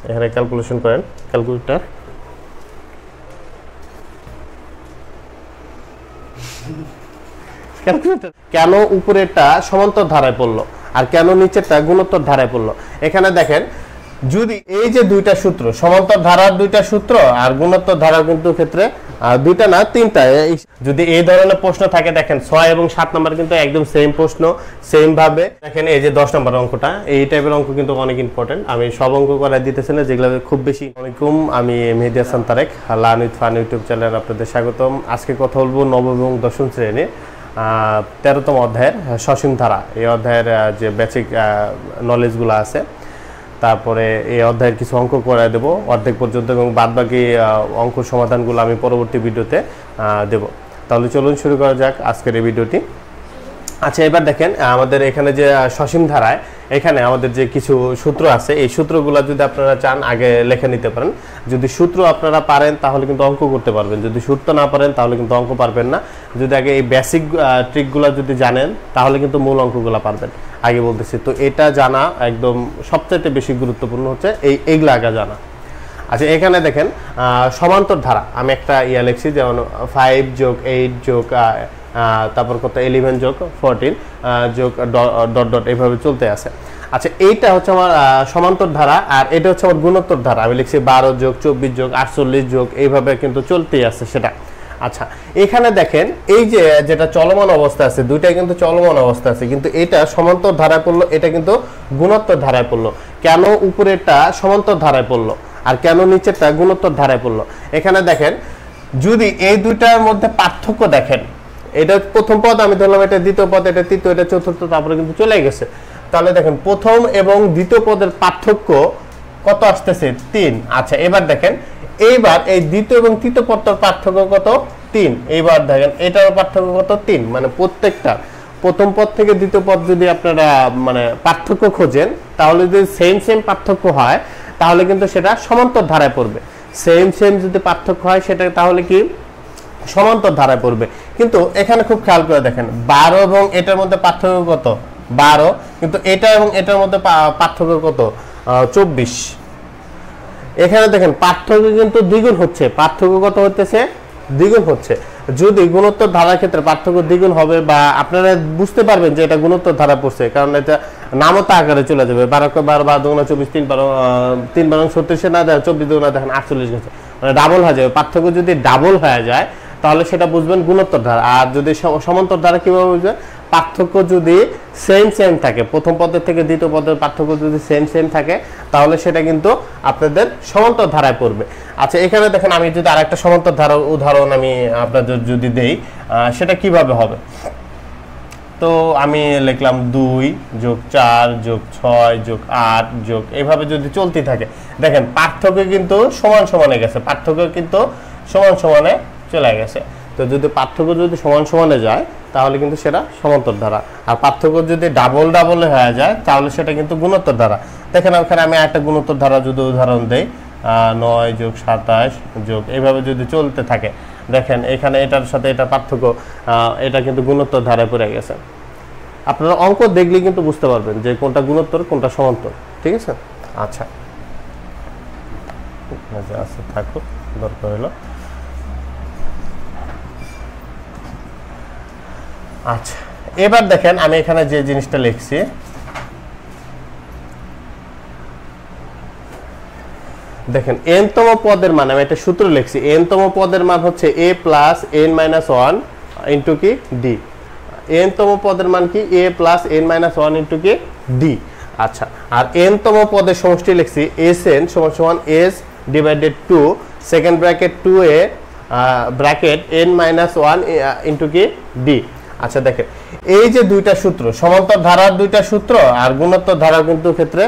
এখানে ক্যালকুলেশন করেন ক্যালকুলেটর। কেন উপরেরটা সমান্তর ধারায় পড়লো আর কেন নিচেরটা গুণোত্তর ধারায় পড়লো? এখানে দেখেন যদি এই যে দুইটা সূত্র, সমান্তর ধারার দুইটা সূত্র আর গুণোত্তর ধারার কিন্তু ক্ষেত্রে দুইটা না তিনটা, যদি এই ধরনের প্রশ্ন থাকে দেখেন 6 এবং 7 নম্বর কিন্তু একদম সেম প্রশ্ন, সেম ভাবে দেখেন এই যে 10 নম্বর অঙ্কটা, এই টাইপের অঙ্ক কিন্তু অনেক ইম্পর্টেন্ট। আমি সব অঙ্ক করাই দিতেছি না, যেগুলো খুব বেশি। আসসালামু আলাইকুম, আমি Mehedi Hasan Tarek, learn with fun YouTube চ্যানেলে আপনাদের স্বাগতম। আজকে কথা বলবো নবম এবং দশম শ্রেণীর 13তম অধ্যায়ের সসীম ধারা। এই অধ্যায়ের যে বেসিক নলেজগুলো আছে, তারপরে এই অধ্যায়ের কিছু অঙ্ক করে দেব অর্ধেক পর্যন্ত, এবং বাদবাকি অঙ্ক সমাধানগুলো আমি পরবর্তী ভিডিওতে দেব। তাহলে চলুন শুরু করা যাক আজকের এই ভিডিওটি। আচ্ছা, এবার দেখেন আমাদের এখানে যে সসীম ধারায় এখানে আমাদের যে কিছু সূত্র আছে, এই সূত্রগুলো যদি আপনারা চান আগে লিখে নিতে পারেন। যদি সূত্র আপনারা পারেন তাহলে কিন্তু অঙ্ক করতে পারবেন, যদি সূত্র না পারেন তাহলে কিন্তু অঙ্ক পারবেন না। যদি আগে এই বেসিক ট্রিকগুলো যদি জানেন তাহলে কিন্তু মূল অঙ্কগুলো পারবেন, আগে বলতেছি। তো এটা জানা একদম সবচাইতে বেশি গুরুত্বপূর্ণ হচ্ছে এইগুলো আগে জানা। আচ্ছা, এখানে দেখেন সমান্তর ধারা আমি একটা লিখছি, যেমন 5 যোগ 8 যোগ তারপর কত 11 যোগ 14 যোগ ডট ডট এইভাবে চলতে আছে। আচ্ছা, এইটা হচ্ছে আমার সমান্তর ধারা, আর এটা হচ্ছে আমার গুণোত্তর ধারা। আমি লিখছি 12 যোগ 24 যোগ 48 যোগ এইভাবে কিন্তু চলতেই আছে সেটা। আচ্ছা, এখানে দেখেন এই যে যেটা চলমান অবস্থা আছে, দুইটাই কিন্তু চলমান অবস্থা আছে, কিন্তু এটা সমান্তর ধারায় পড়লো, এটা কিন্তু গুণোত্তর ধারায় পড়লো। কেন উপরেরটা সমান্তর ধারায় পড়লো আর কেন নিচেরটা গুণোত্তর ধারায় পড়লো? এখানে দেখেন যদি এই দুইটার মধ্যে পার্থক্য দেখেন, এটা প্রথম পদ আমি ধরলাম, এটা দ্বিতীয় পদ, এটা তৃতীয়, এটা চতুর্থ, তারপরে কিন্তু চলে গেছে। তাহলে দেখেন প্রথম এবং দ্বিতীয় পদের পার্থক্য কত আসতেছে? 3। আচ্ছা, এবার দেখেন এইবার এই দ্বিতীয় এবং তৃতীয় পদের পার্থক্য কত? 3। এইবার দেখেন এটার পার্থক্য কত? 3। মানে প্রত্যেকটা প্রথম পদ থেকে দ্বিতীয় পদ যদি আপনারা মানে পার্থক্য খোঁজেন, তাহলে যদি সেম সেম পার্থক্য হয় তাহলে কিন্তু সেটা সমান্তর ধারায় পড়বে। সেম সেম যদি পার্থক্য হয় সেটা তাহলে কি সমান্তর ধারায় পড়বে। কিন্তু এখানে খুব খেয়াল করে দেখেন 12 এবং এটার মধ্যে পার্থক্য কত? 12। কিন্তু এটা এবং এটার মধ্যে পার্থক্য কত? 24। এখানে দেখেন পার্থক্য কিন্তু দ্বিগুণ হচ্ছে। পার্থক্য কত হচ্ছে? দ্বিগুণ হচ্ছে। যদি গুণোত্তর ধারার ক্ষেত্রে পার্থক্য দ্বিগুণ হবে, বা আপনারা বুঝতে পারবেন যে এটা গুণোত্তর ধারা পড়ছে, কারণ এটা নামতা আকারে চলে যাবে। 12 12 দুগুণা 24, 3 12 36 না, 24 দুগুণা দেখেন 48 গেছে, মানে ডাবল হয়ে যাবে। পার্থক্য যদি ডাবল হয়ে যায় তাহলে সেটা বুঝবেন গুণোত্তর ধারা। আর যদি সমান্তর ধারা কিভাবে বুঝবেন? পার্থক্য যদি সেম সেম থাকে, প্রথম পদের থেকে দ্বিতীয় পদের পার্থক্য যদি সেম সেম থাকে তাহলে সেটা কিন্তু আপনাদের সমান্তর ধারায় পড়বে। আচ্ছা, এখানে দেখেন আমি যদি আরেকটা সমান্তর ধারা উদাহরণ আমি আপনাদের যদি দেই, সেটা কিভাবে হবে? তো আমি লিখলাম 2 যোগ 4 যোগ 6 যোগ 8 যোগ এইভাবে যদি চলতে থাকে, দেখেন পার্থক্য কিন্তু সমান সমানে গেছে, পার্থক্য কিন্তু সমান সমানে চলে গেছে। তো যদি পার্থক্য যদি সমান সমানে যায় তাহলে কিন্তু সেটা সমান্তর ধারা, আর পার্থক্য যদি ডাবল ডাবলে হয়ে যায় তাহলে সেটা কিন্তু গুণোত্তর ধারা। দেখেন ওখানে আমি একটা গুণোত্তর ধারা যদি উদাহরণ দেই, 9 যোগ 27 যোগ এইভাবে যদি চলতে থাকে, দেখেন এখানে এটার সাথে এটা পার্থক্য, এটা কিন্তু গুণোত্তর ধারায় পড়ে গেছে। আপনারা অঙ্ক দেখলে কিন্তু বুঝতে পারবেন যে কোনটা গুণোত্তর কোনটা সমান্তর, ঠিক আছে? আচ্ছা, থাকুক, দরকার হলো। আচ্ছা, এবার দেখেন আমি এখানে যে জিনিসটা লিখছি, দেখেন n-তম পদের মান, আমি একটা সূত্র লিখছি, n-তম পদের মান হচ্ছে a plus n minus 1 into কি d। n-তম পদের মান কি? a plus n minus 1 into কি d। আচ্ছা, আর n-তম পদের সমষ্টি লিখছি sn সমান সমান s divided 2 second bracket 2a bracket n minus 1 into কি d। আচ্ছা, দেখেন এই যে দুইটা সূত্র, সমান্তর ধারার দুইটা সূত্র আর গুণোত্তর ধারার কিন্তু ক্ষেত্রে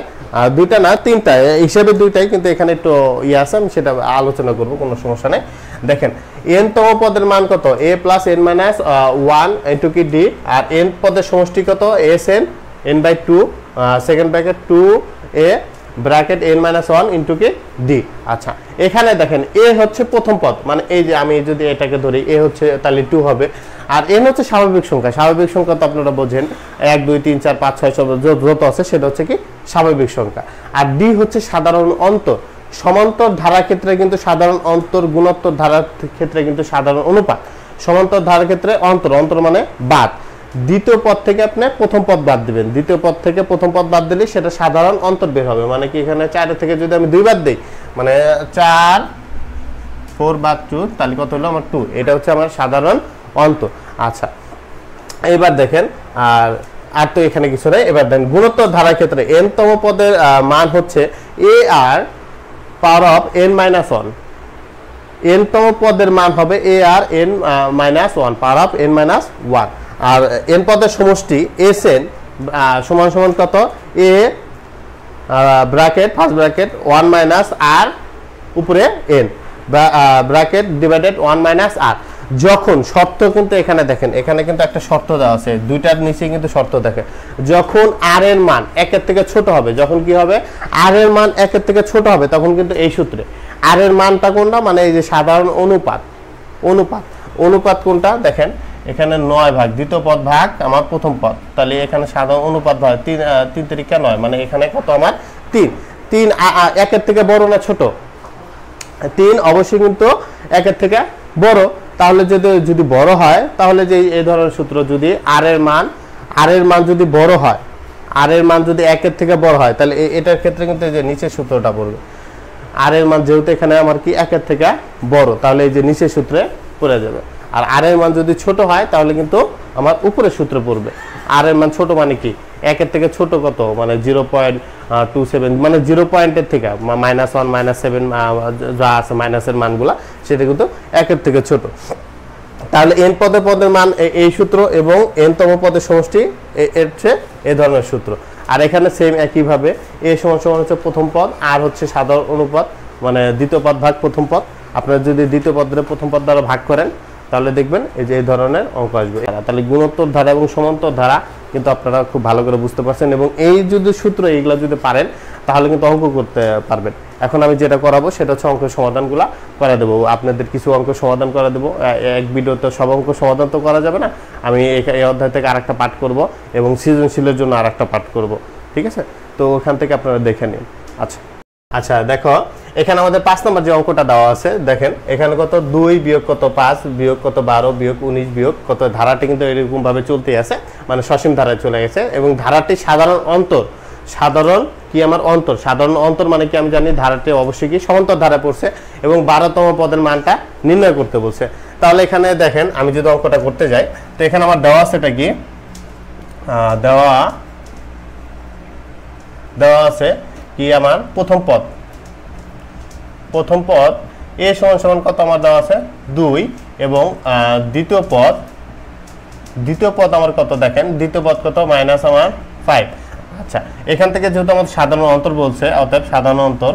দুইটা না তিনটা হিসেবে দুইটাই, কিন্তু এখানে একটু আছে, আমি সেটা আলোচনা করব, কোনো সমস্যা নেই। দেখেন n-তম পদের মান কত? a plus n minus 1 into কি d, আর n পদের সমষ্টি কত? sn n by 2 second bracket 2a bracket n minus 1 into কি d। আচ্ছা, এখানে দেখেন a হচ্ছে প্রথম পদ, মানে এই যে আমি যদি এটাকে ধরি a হচ্ছে তাহলে 2 হবে, আর n হচ্ছে স্বাভাবিক সংখ্যা। স্বাভাবিক সংখ্যা তো আপনারা বোঝেন, 1 2 3 4 5 6 সব যত আছে সেটা হচ্ছে কি স্বাভাবিক সংখ্যা। আর ডি হচ্ছে সাধারণ অন্তর। সমান্তর ধারার ক্ষেত্রে কিন্তু সাধারণ অন্তর, গুণোত্তর ধারার ক্ষেত্রে কিন্তু সাধারণ অনুপাত। সমান্তর ধারার ক্ষেত্রে অন্তর, অন্তর মানে বাদ। দ্বিতীয় পদ থেকে আপনি প্রথম পদ বাদ দিবেন, দ্বিতীয় পদ থেকে প্রথম পদ বাদ দিলে সেটা সাধারণ অন্তর বের হবে। মানে কি এখানে 4 থেকে যদি আমি 2 বাদ দিই, মানে 4 4 বাদ 2, তাহলে কত হলো আমার 2। এটা হচ্ছে আমার সাধারণ অন্তর। আচ্ছা, এবার দেখেন আর তো এখানে কিছু নেই। এবার দেখেন গুণোত্তর ধারার ক্ষেত্রে n তম পদের মান হচ্ছে a r power of n-1। n তম পদের মান হবে a r n-1 power of n-1। আর n পদের সমষ্টি sn সমান সমান কত, a bracket first bracket 1 minus r উপরে n bracket divided 1 minus r। যখন শর্ত কিন্তু এখানে দেখেন, এখানে কিন্তু একটা শর্ত দেওয়া আছে, দুইটার নিচে কিন্তু শর্ত দেখেন। যখন r এর মান 1 এর থেকে ছোট হবে, যখন কি হবে r এর মান 1 এর থেকে ছোট হবে, তখন কিন্তু এই সূত্রে r এর মানটা কোনটা, মানে এই যে সাধারণ অনুপাত, অনুপাত অনুপাত কোনটা দেখেন, এখানে 9 ভাগ দ্বিতীয় পদ ভাগ আমার প্রথম পদ, তাহলে এখানে সাধারণ অনুপাত হয় 3 তিরিকা 9, মানে এখানে কত আমার 3। 3 1 এর থেকে বড় না ছোট? 3 অবশ্যই কিন্তু 1 এর থেকে বড়। তাহলে যদি বড় হয়, তাহলে যে এই ধরনের সূত্র, যদি r এর মান যদি বড় হয়, r এর মান যদি 1 এর থেকে বড় হয়, তাহলে এটার ক্ষেত্রে কিন্তু এই যে নিচের সূত্রটা পড়বে। r এর মান যেহেতু এখানে আমার কি 1 এর থেকে বড়, তাহলে এই যে নিচের সূত্রে পড়ে যাবে। আর r এর মান যদি ছোট হয়, তাহলে কিন্তু আমার উপরের সূত্র পড়বে। r এর মান ছোট মানে কি 1 এর থেকে ছোট কত, মানে 0.27, মানে 0 পয়েন্টের থেকে -1 -7 যা আছে মাইনাসের মানগুলা, সেটা কিন্তু 1 এর থেকে ছোট। তাহলে n পদের মান এই সূত্র, এবং n তম পদের সমষ্টি এর চেয়ে এই ধরনের সূত্র। আর এখানে সেম একইভাবে a সমান হচ্ছে প্রথম পদ, আর হচ্ছে সাধারণ অনুপাত, মানে দ্বিতীয় পদ ভাগ প্রথম পদ। আপনারা যদি দ্বিতীয় পদ ধরে প্রথম পদ দ্বারা ভাগ করেন, তাহলে দেখবেন এই যে এই ধরনের অঙ্ক আসবে। তাহলে গুণোত্তর ধারা এবং সমান্তর ধারা কিন্তু আপনারা খুব ভালো করে বুঝতে পারছেন, এবং এই যদি সূত্র এইগুলো যদি পারেন, তাহলে কিন্তু অঙ্ক করতে পারবেন। এখন আমি যেটা করাবো সেটা হচ্ছে অঙ্কের সমাধানগুলো করে দেবো। আপনাদের কিছু অঙ্ক সমাধান করে দেবো। এক ভিডিওতে সব অঙ্ক সমাধান তো করা যাবে না, আমি এই অধ্যায় থেকে আরেকটা পাঠ করব, এবং সৃজনশীলের জন্য আরেকটা পাঠ করব, ঠিক আছে? তো ওখান থেকে আপনারা দেখে নিন। আচ্ছা দেখো, এখানে আমাদের 5 নম্বর যে অঙ্কটা দেওয়া আছে, দেখেন এখানে কত 2 বিয়োগ কত 5 বিয়োগ কত 12 বিয়োগ 19 বিয়োগ কত, ধারাটি কিন্তু এরকম ভাবে চলতে আছে, মানে সসীম ধারায় চলে গেছে। এবং ধারাটি সাধারণ অন্তর, সাধারণ কি আমার অন্তর, সাধারণ অন্তর মানে কি আমি জানি ধারাটি অবশ্যই কি সমান্তর ধারায় পড়ছে, এবং 12তম পদের মানটা নির্ণয় করতে বলছে। তাহলে এখানে দেখেন, আমি যদি অঙ্কটা করতে যাই, তো এখানে আমার দেওয়া আছে, এটা কি দেওয়া আছে কি আমার প্রথম পদ a সমান কত আমার দেওয়া আছে 2, এবং দ্বিতীয় পদ আমার কত দেখেন, দ্বিতীয় পদ কত মাইনাস আমার 5। আচ্ছা, এখান থেকে যেহেতু আমাদের সাধারণ অন্তর বলছে, অতএব সাধারণ অন্তর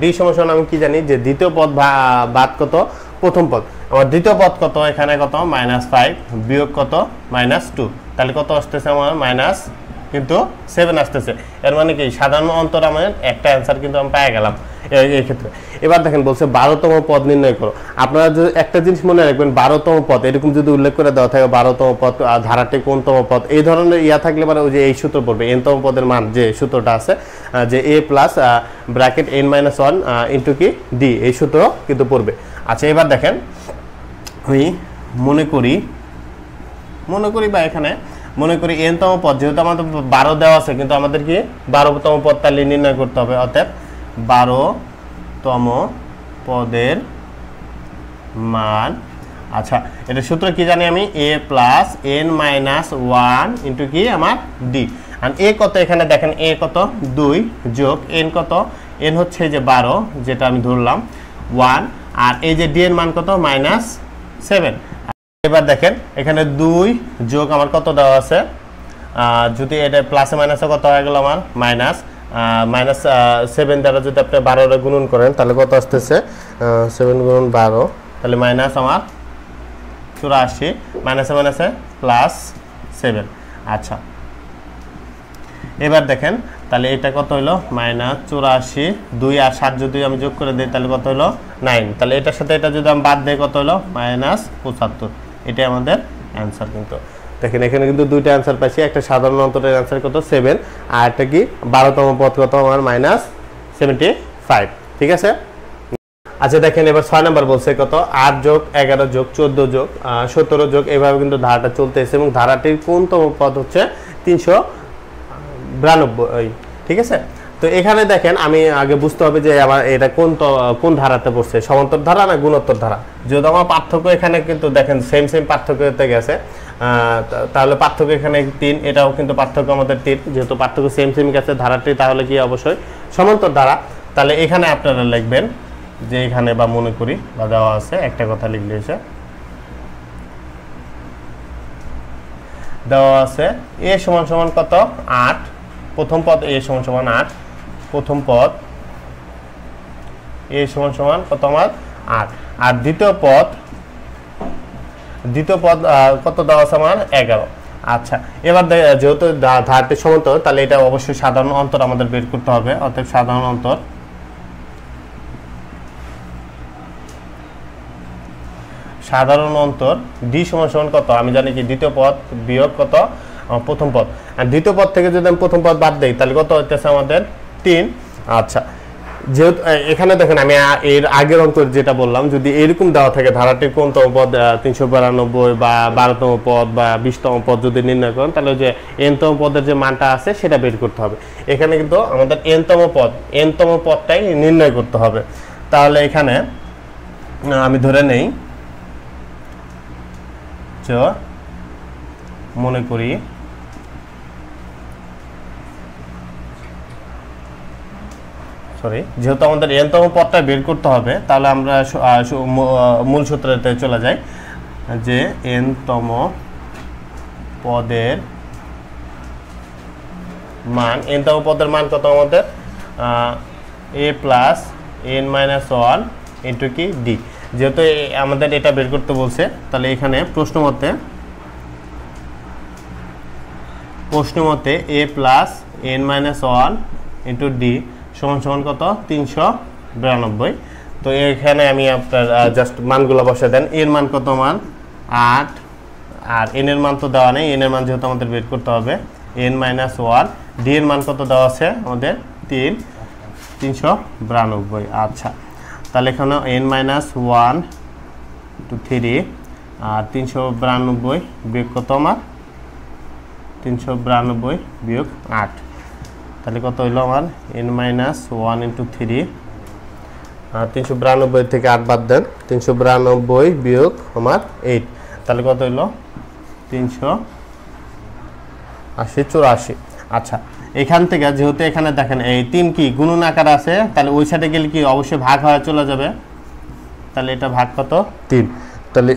d সমান আমি কি জানি, যে দ্বিতীয় পদ বাদ কত প্রথম পদ। আমার দ্বিতীয় পদ কত, এখানে কত -5 বিয়োগ কত -2, তাহলে কত আসতেছে আমার মাইনাস কিন্তু 7 আসতেছে। এর মানে কি সাধারণ অন্তর আমার একটা অ্যান্সার কিন্তু আমি পেয়ে গেলাম এই ক্ষেত্রে। এবার দেখেন বলছে 12তম পদ নির্ণয় করো। আপনারা যদি একটা জিনিস মনে রাখবেন, 12তম পদ এরকম যদি উল্লেখ করে দেওয়া থাকে, 12তম পদ ধারাটি কোনতম পদ, এই ধরনের থাকলে মানে ওই যে এই সূত্র পড়বে, n-তম পদের মান যে সূত্রটা আছে, যে a plus bracket n-1 into কি d, এই সূত্র কিন্তু পড়বে। আচ্ছা, এবার দেখেন আমি মনে করি বা এখানে মনে করি n-তম পদ, যেহেতু আমাদের 12 দেওয়া আছে, কিন্তু আমাদের কি 12তম পদ তাহলে নির্ণয় করতে হবে। অতএব 12তম পদের মান, আচ্ছা এটা সূত্র কি জানি আমি, a প্লাস n-1 ইন্টু কি আমার d। আর a কত, এখানে দেখেন a কত 2 যোগ n কত, n হচ্ছে যে 12 যেটা আমি ধরলাম 1, আর এই যে d এর মান কত -7। এবার দেখেন এখানে 2 যোগ আমার কত দেওয়া আছে, যদি এটা প্লাসে মাইনাসে কত হয়ে গেল আমার -7 দ্বারা যদি আপনি 12 গুণন করেন, তাহলে কত আসতেছে 7 গুণন 12, তাহলে মাইনাস আমার 84, মাইনাসে +7। আচ্ছা, এবার দেখেন তাহলে এটা কত হলো -84, 2 আর 7 যদি আমি যোগ করে দিই তাহলে কত হলো 9। তাহলে এটার সাথে এটা যদি আমি বাদ দেই কত হলো -75। এটাই আমাদের অ্যান্সার। কিন্তু দেখেন এখানে কিন্তু দুইটা অ্যান্সার পাইছি, একটা সাধারণ অন্তরের অ্যান্সার কত 7 আর একটা কি 12তম পদ কত আমার -75। ঠিক আছে। আচ্ছা দেখেন এবার 6 নাম্বার বলছে কত 8 যোগ 11 যোগ 14 যোগ 17 যোগ, এইভাবে কিন্তু ধারাটা চলতেছে এবং ধারাটির কোনতম পদ হচ্ছে 392। ঠিক আছে। তো এখানে দেখেন আমি আগে বুঝতে হবে যে আমার এটা কোন ধারাতে পড়ছে, সমান্তর ধারা না গুণোত্তর ধারা। যদি আমার পার্থক্য এখানে কিন্তু দেখেন সেম পার্থক্যতে গেছে, তাহলে পার্থক্য এখানে 3, এটাও কিন্তু পার্থক্য আমাদের 3, যেহেতু পার্থক্য সেম গেছে ধারাটি, তাহলে কি অবশ্যই সমান্তর ধারা। তাহলে এখানে আপনারা লিখবেন যে এখানে বা মনে করি বা দেওয়া আছে একটা কথা লিখলে এসে দেওয়া আছে a সমান কত 8, প্রথম পদ a সমান 8, প্রথম পদ a সমান কত আমার 8, আর দ্বিতীয় পদ কত দেওয়া আছে আমার 11। আচ্ছা এবার যেহেতু ধারটি সমান্তর তাহলে এটা অবশ্যই সাধারণ অন্তর আমাদের বের করতে হবে। অতএব সাধারণ অন্তর d সমান কত, আমি জানি কি দ্বিতীয় পদ বিয়োগ কত প্রথম পদ, আর দ্বিতীয় পদ থেকে যদি আমি প্রথম পদ বাদ দেই তাহলে কত হইতেছে আমাদের 3। আচ্ছা যেহেতু এখানে দেখেন আমি এর আগের অঙ্ক যেটা বললাম, যদি এরকম দেওয়া থাকে ধারাটির কোনতম পদ 392 বা 12তম পদ বা 20তম পদ যদি নির্ণয় করেন, তাহলে যে nতম পদের যে মানটা আছে সেটা বের করতে হবে। এখানে কিন্তু আমাদের nতম পদটাই নির্ণয় করতে হবে। তাহলে এখানে আমি ধরে নেই মনে করি যেহেতু আমাদের nতম পদটা বের করতে হবে, তাহলে আমরা মূল সূত্রতে চলে যাই যে nতম পদের মান কত আমাদের a plus n minus 1 into কি d। যেহেতু আমাদের এটা বের করতে বলছে, তাহলে এখানে প্রশ্ন মতে a plus n minus 1 into d সমান কত 392। তো এখানে আমি আপনার জাস্ট মানগুলো বসে দেন। এর মান কত মান 8, আর n এর মান তো দেওয়া নেই, n এর মান যেহেতু আমাদের বের করতে হবে n মাইনাস 1, d এর মান কত দেওয়া আছে আমাদের 392। আচ্ছা তাহলে এখানে n মাইনাস 1 টু 3 আর 392 বিয়োগ কত আমার 392 বিয়োগ 8, তাহলে কত হইলো আমার n মাইনাস 1 ইন্টু 3, 392 থেকে 8 বাদ দেন, 392 বিয়োগ আমার 8, তাহলে কত হইলো 384। আচ্ছা এখান থেকে যেহেতু এখানে দেখেন এই 3 কি গুণন আকার আছে, তাহলে ওই সাইডে গেলে কি অবশ্যই ভাগ হয়ে চলে যাবে। তাহলে এটা ভাগ কত 3, তাহলে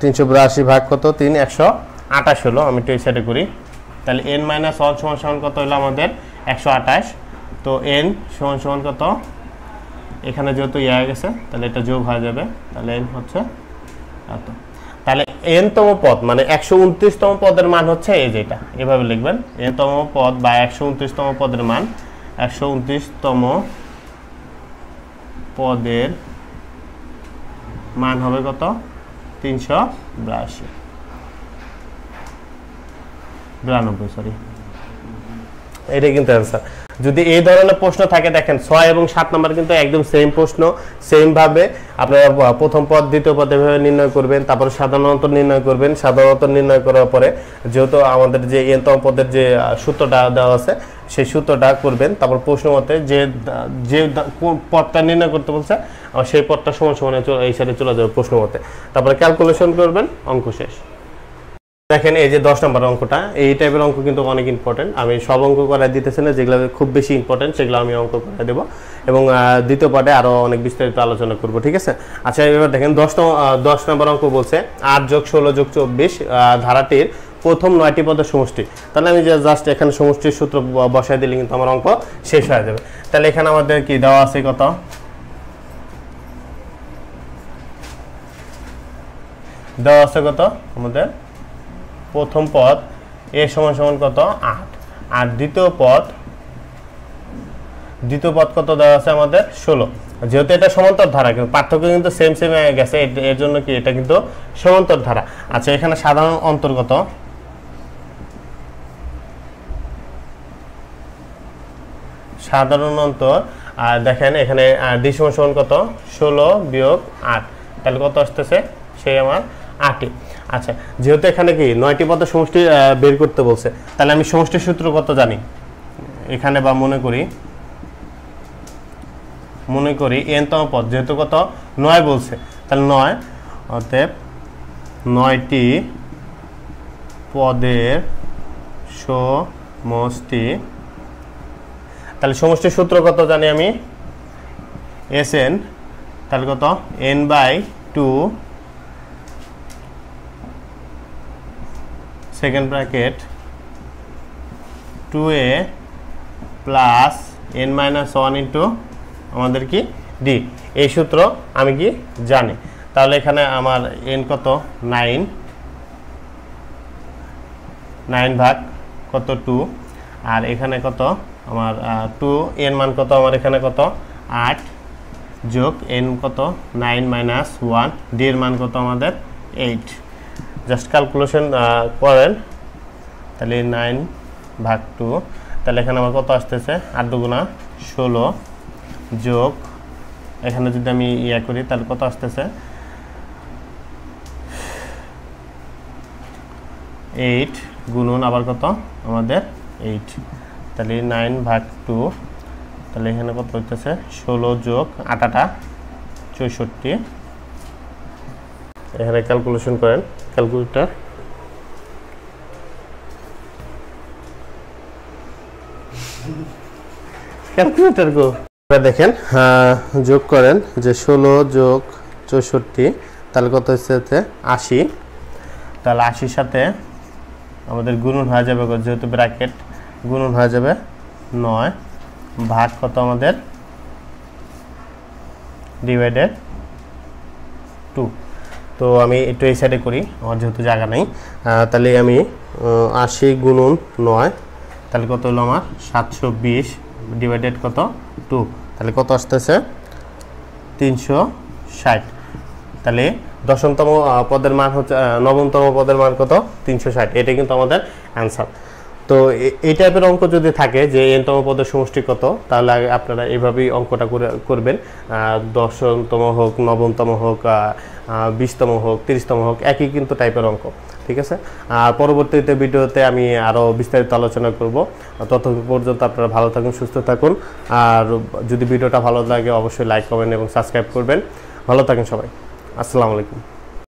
382 ভাগ কত 3 128 হলো। আমি একটু এই সাইডে করি, তাহলে n মাইনাস 1 সমান কত হলো আমাদের 128। তো n সমান কত, এখানে যেহেতু হয়ে গেছে তাহলে এটা যোগ হয়ে যাবে, তাহলে n হচ্ছে এত। তাহলে nতম পদ মানে 129তম পদের মান হচ্ছে এই যেটা, এভাবে লিখবেন nতম পদ বা 129তম পদের মান, 129তম পদের মান হবে কত 392 সরি, এটাই কিন্তু অ্যান্সার। যদি এই ধরনের প্রশ্ন থাকে দেখেন 6 এবং 7 নাম্বার কিন্তু একদম সেম প্রশ্ন, সেম ভাবে আপনারা প্রথম পদ দ্বিতীয় পদ এভাবে নির্ণয় করবেন, তারপর সাধারণ অন্তর নির্ণয় করবেন। সাধারণ অন্তর নির্ণয় করার পরে যেহেতু আমাদের যে nতম পদের যে সূত্রটা দেওয়া আছে সেই সূত্রটা করবেন, তারপর প্রশ্ন মতে যে পদটা নির্ণয় করতে বলছে সেই পদটা সমান এই সাইডে চলে যাবে প্রশ্ন মতে, তারপরে ক্যালকুলেশন করবেন, অঙ্ক শেষ। দেখেন এই যে 10 নম্বর অঙ্কটা, এই টাইপের অঙ্ক কিন্তু অনেক ইম্পর্টেন্ট। আমি সব অঙ্ক করাই দিতেছি না, যেগুলো খুব বেশি ইম্পর্টেন্ট সেগুলো আমি অঙ্ক করাই দেবো এবং দ্বিতীয় পার্টে আরও অনেক বিস্তারিত আলোচনা করব, ঠিক আছে। আচ্ছা এবার দেখেন 10 নম্বর অঙ্ক বলছে 8 যোগ 16 যোগ 24 ধারাটির প্রথম 9টি পদের সমষ্টি। তাহলে আমি জাস্ট এখানে সমষ্টির সূত্র বসাই দিলে কিন্তু আমার অঙ্ক শেষ হয়ে যাবে। তাহলে এখানে আমাদের কি দেওয়া আছে কত, দেওয়া আছে কত আমাদের প্রথম পদ a সমান কত 8, আর দ্বিতীয় পদ দ্বিতীয় পদ কত দেওয়া আছে আমাদের 16। যেহেতু এটা সমান্তর ধারা, কিন্তু পার্থক্য কিন্তু সেম সেম হয়ে গেছে, এর জন্য কি এটা কিন্তু সমান্তর ধারা। আচ্ছা, এখানে সাধারণ অন্তর্গত সাধারণ অন্তর, আর দেখেন এখানে d সমান কত 16 বিয়োগ 8, তাহলে কত আসতেছে সেই আমার 8। আচ্ছা, যেহেতু এখানে কি 9টি পদের সমষ্টি বের করতে বলছে, তাহলে আমি সমষ্টির সূত্র কত জানি এখানে, বা মনে করি n তম পদ, যেহেতু কত 9 বলছে, তাহলে 9, অতএব 9টি পদের সমষ্টি। তাহলে সমষ্টির সূত্র কত জানি আমি Sn, তাহলে কত n/2 second bracket 2a plus n-1 into আমাদের কি d, এই সূত্র আমি কি জানি। তাহলে এখানে আমার n কত 9 ভাগ কত 2, আর এখানে কত আমার 2, n মান কত আমার এখানে কত 8, যোগ n কত 9 মাইনাস 1, d এর মান কত আমাদের 8। জাস্ট ক্যালকুলেশন করেন, তাহলে 9 ভাগ 2, তাহলে এখানে আমার কত আসতেছে 8 দুগুণা 16, যোগ এখানে যদি আমি ইয়া করি তাহলে কত আসতেছে 8 গুণন আবার কত আমাদের 8, তাহলে 9 ভাগ 2, তাহলে এখানে কত হইতেছে 16 যোগ 8 64। এখানে ক্যালকুলেশন করেন ক্যালকুলেটর, গো দেখেন যোগ করেন যে 16 যোগ 64, তাহলে কত হচ্ছে 80। তাহলে 80 সাথে আমাদের গুণন হয়ে যাবে, যেহেতু ব্র্যাকেট গুণন হয়ে যাবে 9 ভাগ কত আমাদের ডিভাইডেড 2। তো আমি একটু এই সাইডে করি, আমার যেহেতু জায়গা নেই, তাহলে আমি 80 গুণন 9, তাহলে কত হলো আমার 720 ডিভাইডেড কত 2, তাহলে কত আসতেছে 360। তাহলে দশমতম পদের মান হচ্ছে, নবমতম পদের মান কত 360, এটা কিন্তু আমাদের অ্যান্সার। তো এই টাইপের অঙ্ক যদি থাকে যে n-তম পদের সমষ্টি কত, তাহলে আপনারা এইভাবেই অঙ্কটা করবেন। 10তম হোক, নবমতম হোক, 20তম হোক, 30তম হোক, একই কিন্তু টাইপের অঙ্ক, ঠিক আছে। আর পরবর্তীতে ভিডিওতে আমি আরও বিস্তারিত আলোচনা করব। ততক্ষণ পর্যন্ত আপনারা ভালো থাকুন, সুস্থ থাকুন। আর যদি ভিডিওটা ভালো লাগে অবশ্যই লাইক, কমেন্ট এবং সাবস্ক্রাইব করবেন। ভালো থাকেন সবাই, আসসালামু আলাইকুম।